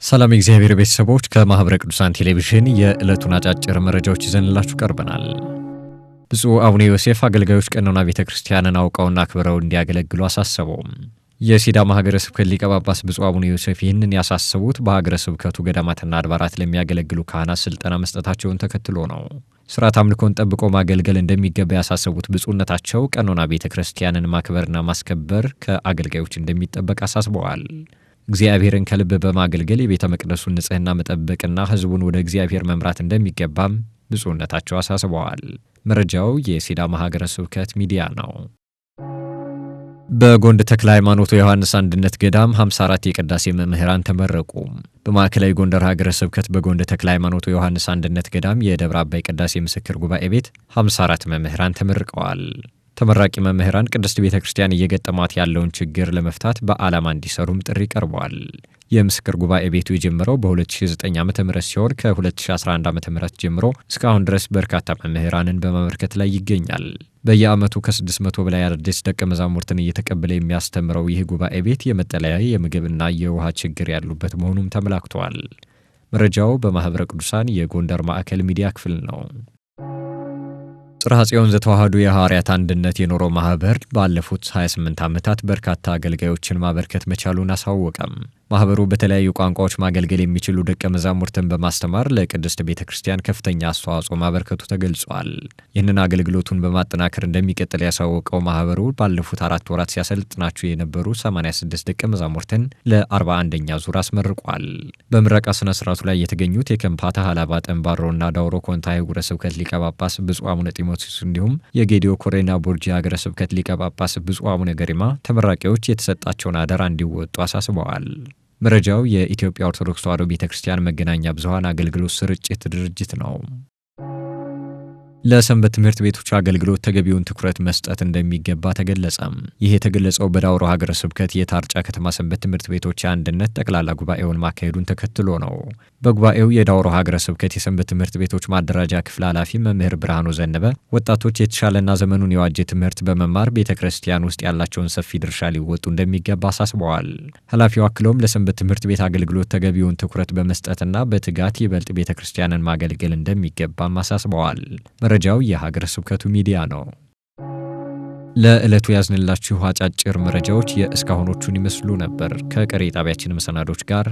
ሰላም እግዚአብሔር ቤተሰቦች ከማህበረ ቅዱሳን ቴሌቪዥን የዕለቱን አጫጭር መረጃዎች ይዘንላችሁ ቀርበናል። ብፁዕ አቡነ ዮሴፍ አገልጋዮች ቀኖና ቤተክርስቲያንን አውቀውና አክብረው እንዲያገለግሉ አሳሰቡ። የሲዳማ ሀገረ ስብከት ሊቀ ጳጳስ ብፁዕ አቡነ ዮሴፍ ይህንን ያሳሰቡት በሀገረ ስብከቱ ገዳማትና አድባራት ለሚያገለግሉ ካህናት ስልጠና መስጠታቸውን ተከትሎ ነው። ስርዓተ አምልኮን ጠብቆ ማገልገል እንደሚገባ ያሳሰቡት ብፁዕነታቸው ቀኖና ቤተክርስቲያንን ማክበርና ማስከበር ከአገልጋዮች እንደሚጠበቅ አሳስበዋል። እግዚአብሔርን ከልብ በማገልገል የቤተ መቅደሱን ንጽህና መጠበቅና ህዝቡን ወደ እግዚአብሔር መምራት እንደሚገባም ብፁዕነታቸው አሳስበዋል። መረጃው የሲዳማ ሀገረ ስብከት ሚዲያ ነው። በጎንደ ተክለ ሃይማኖት ዮሐንስ አንድነት ገዳም 54 የቅዳሴ መምህራን ተመረቁ። በማዕከላዊ ጎንደር ሀገረ ስብከት በጎንደ ተክለ ሃይማኖት ዮሐንስ አንድነት ገዳም የደብረ አባይ ቅዳሴ ምስክር ጉባኤ ቤት 54 መምህራን ተመርቀዋል። ተመራቂ መምህራን ቅድስት ቤተክርስቲያን እየገጠማት ያለውን ችግር ለመፍታት በዓላማ እንዲሰሩም ጥሪ ቀርቧል። የምስክር ጉባኤ ቤቱ የጀመረው በ2009 ዓ.ም ሲሆን ከ2011 ዓ.ም ጀምሮ እስካሁን ድረስ በርካታ መምህራንን በማበርከት ላይ ይገኛል። በየዓመቱ ከ600 በላይ አዳዲስ ደቀ መዛሙርትን እየተቀበለ የሚያስተምረው ይህ ጉባኤ ቤት የመጠለያ የምግብና የውሃ ችግር ያሉበት መሆኑም ተመላክቷል። መረጃው በማህበረ ቅዱሳን የጎንደር ማዕከል ሚዲያ ክፍል ነው። ጽርሐ ጽዮን ዘተዋሕዶ የሐዋርያት አንድነት የኖረው ማህበር ባለፉት 28 ዓመታት በርካታ አገልጋዮችን ማበርከት መቻሉን አሳወቀም። ማህበሩ በተለያዩ ቋንቋዎች ማገልገል የሚችሉ ደቀ መዛሙርትን በማስተማር ለቅድስት ቤተክርስቲያን ከፍተኛ አስተዋጽኦ ማበርከቱ ተገልጿል። ይህንን አገልግሎቱን በማጠናከር እንደሚቀጥል ያሳወቀው ማህበሩ ባለፉት 4 ወራት ሲያሰለጥናቸው የነበሩ 86 ደቀ መዛሙርትን ለ41ኛ ዙር አስመርቋል። በምረቃ ስነ ስርዓቱ ላይ የተገኙት የከምፓታ ሀላባ ጠንባሮና ዳውሮ ኮንታ ሀገረ ስብከት ሊቀ ጳጳስ ብፁዕ አቡነ ጢሞቴዎስ እንዲሁም የጌዲዮ ኮሬና ቦርጂ ሀገረ ስብከት ሊቀ ጳጳስ ብፁዕ አቡነ ገሪማ ተመራቂዎች የተሰጣቸውን አደራ እንዲወጡ አሳስበዋል። መረጃው የኢትዮጵያ ኦርቶዶክስ ተዋሕዶ ቤተክርስቲያን መገናኛ ብዙሃን አገልግሎት ስርጭት ድርጅት ነው። ለሰንበት ትምህርት ቤቶች አገልግሎት ተገቢውን ትኩረት መስጠት እንደሚገባ ተገለጸ። ይህ የተገለጸው በዳውሮ ሀገረ ስብከት የታርጫ ከተማ ሰንበት ትምህርት ቤቶች አንድነት ጠቅላላ ጉባኤውን ማካሄዱን ተከትሎ ነው። በጉባኤው የዳውሮ ሀገረ ስብከት የሰንበት ትምህርት ቤቶች ማደራጃ ክፍል ኃላፊ መምህር ብርሃኑ ዘነበ ወጣቶች የተሻለና ዘመኑን የዋጀ ትምህርት በመማር ቤተክርስቲያን ውስጥ ያላቸውን ሰፊ ድርሻ ሊወጡ እንደሚገባ አሳስበዋል። ኃላፊው አክለውም ለሰንበት ትምህርት ቤት አገልግሎት ተገቢውን ትኩረት በመስጠትና በትጋት ይበልጥ ቤተክርስቲያንን ማገልገል እንደሚገባም አሳስበዋል። መረጃው የሀገረ ስብከቱ ሚዲያ ነው። ለዕለቱ ያዝንላችሁ አጫጭር መረጃዎች የእስካሁኖቹን ይመስሉ ነበር። ከቀሪ ጣቢያችን መሰናዶች ጋር